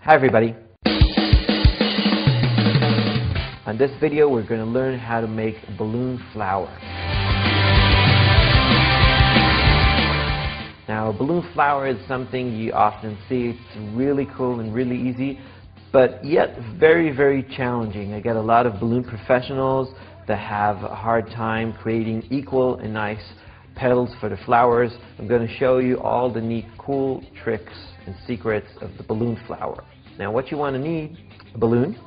Hi everybody. On this video we're going to learn how to make a balloon flower. Now a balloon flower is something you often see. It's really cool and really easy, but yet very, very challenging. I get a lot of balloon professionals that have a hard time creating equal and nice petals for the flowers. I'm going to show you all the neat, cool tricks and secrets of the balloon flower. Now what you want to need, a balloon.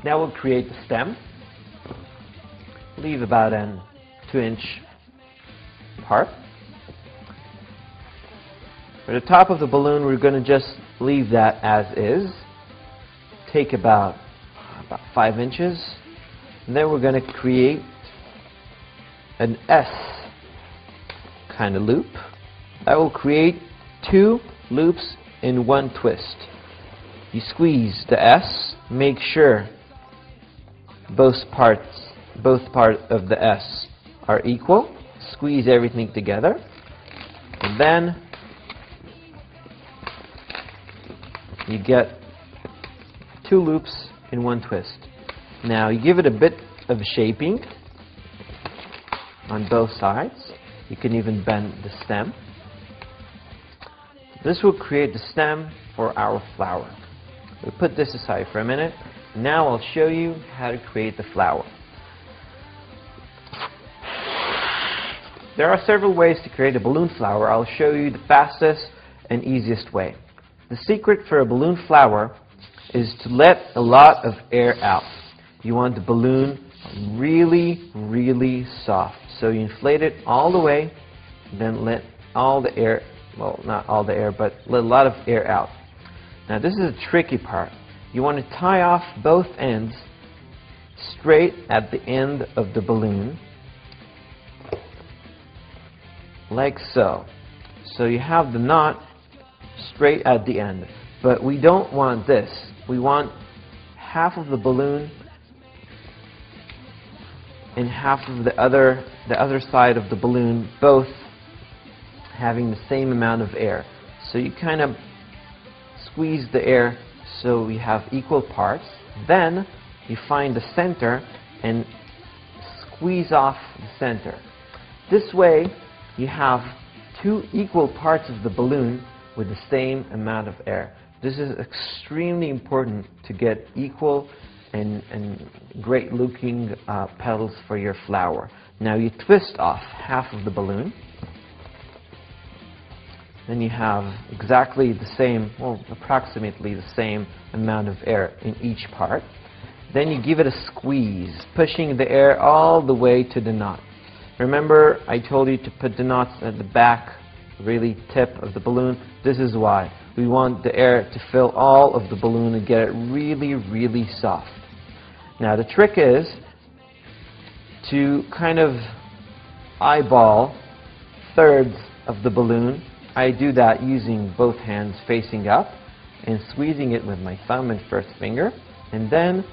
Now we'll create the stem. Leave about a 2-inch part. For the top of the balloon, we're going to just leave that as is. Take about 5 inches. And then we're going to create an S kind of loop. That will create 2 loops in 1 twist. You squeeze the S, make sure both parts of the S are equal. Squeeze everything together, and then you get 2 loops in 1 twist. Now you give it a bit of shaping on both sides. You can even bend the stem. This will create the stem for our flower. We'll put this aside for a minute. Now I'll show you how to create the flower. There are several ways to create a balloon flower. I'll show you the fastest and easiest way. The secret for a balloon flower is to let a lot of air out. You want the balloon really, really soft. So you inflate it all the way, then let all the air, well, not all the air, but let a lot of air out. Now this is a tricky part. You want to tie off both ends straight at the end of the balloon, like so. So you have the knot straight at the end. But we don't want this. We want half of the balloon and half of the other side of the balloon, both having the same amount of air. So you kind of squeeze the air so we have equal parts. Then you find the center and squeeze off the center. This way you have 2 equal parts of the balloon with the same amount of air. This is extremely important to get equal and great looking petals for your flower. Now you twist off half of the balloon. Then you have exactly the same, well, approximately the same amount of air in each part. Then you give it a squeeze, pushing the air all the way to the knot. Remember, I told you to put the knots at the back, really tip of the balloon. This is why. We want the air to fill all of the balloon and get it really, really soft. Now the trick is to kind of eyeball thirds of the balloon. I do that using both hands facing up and squeezing it with my thumb and first finger. And then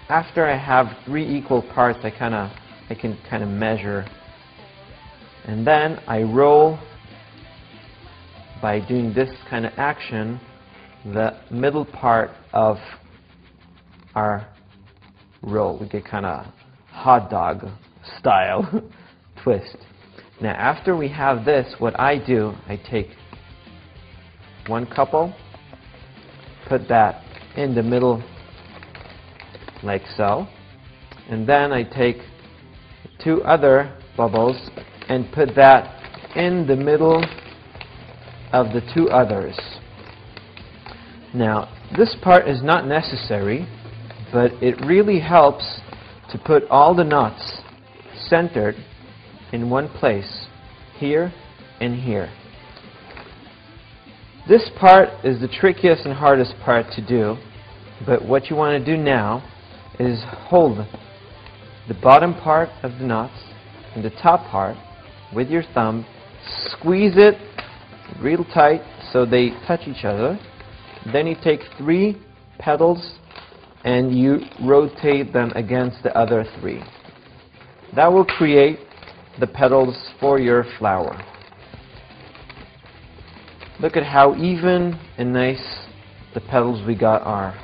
after I have 3 equal parts, I can kind of measure. And then I roll by doing this kind of action the middle part of our roll. We get kind of hot dog style twist. Now after we have this, what I do, I take 1 couple, put that in the middle like so, and then I take 2 other bubbles and put that in the middle of the 2 others. Now this part is not necessary, but it really helps to put all the knots centered in one place, here and here. This part is the trickiest and hardest part to do, but what you want to do now is hold the bottom part of the knots and the top part with your thumb, squeeze it real tight so they touch each other. Then you take 3 petals and you rotate them against the other 3. That will create the petals for your flower. Look at how even and nice the petals we got are.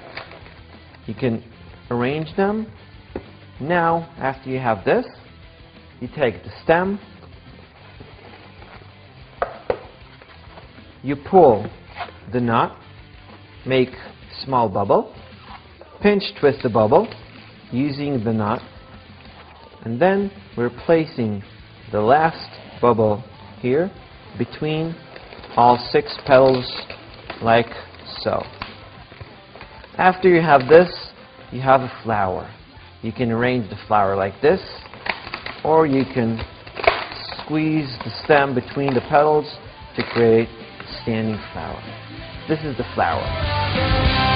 You can arrange them. Now, after you have this, you take the stem, you pull the knot, make small bubble, pinch twist the bubble using the knot, and then we're placing the last bubble here between all 6 petals like so. After you have this, you have a flower. You can arrange the flower like this, or you can squeeze the stem between the petals to create a standing flower. This is the flower.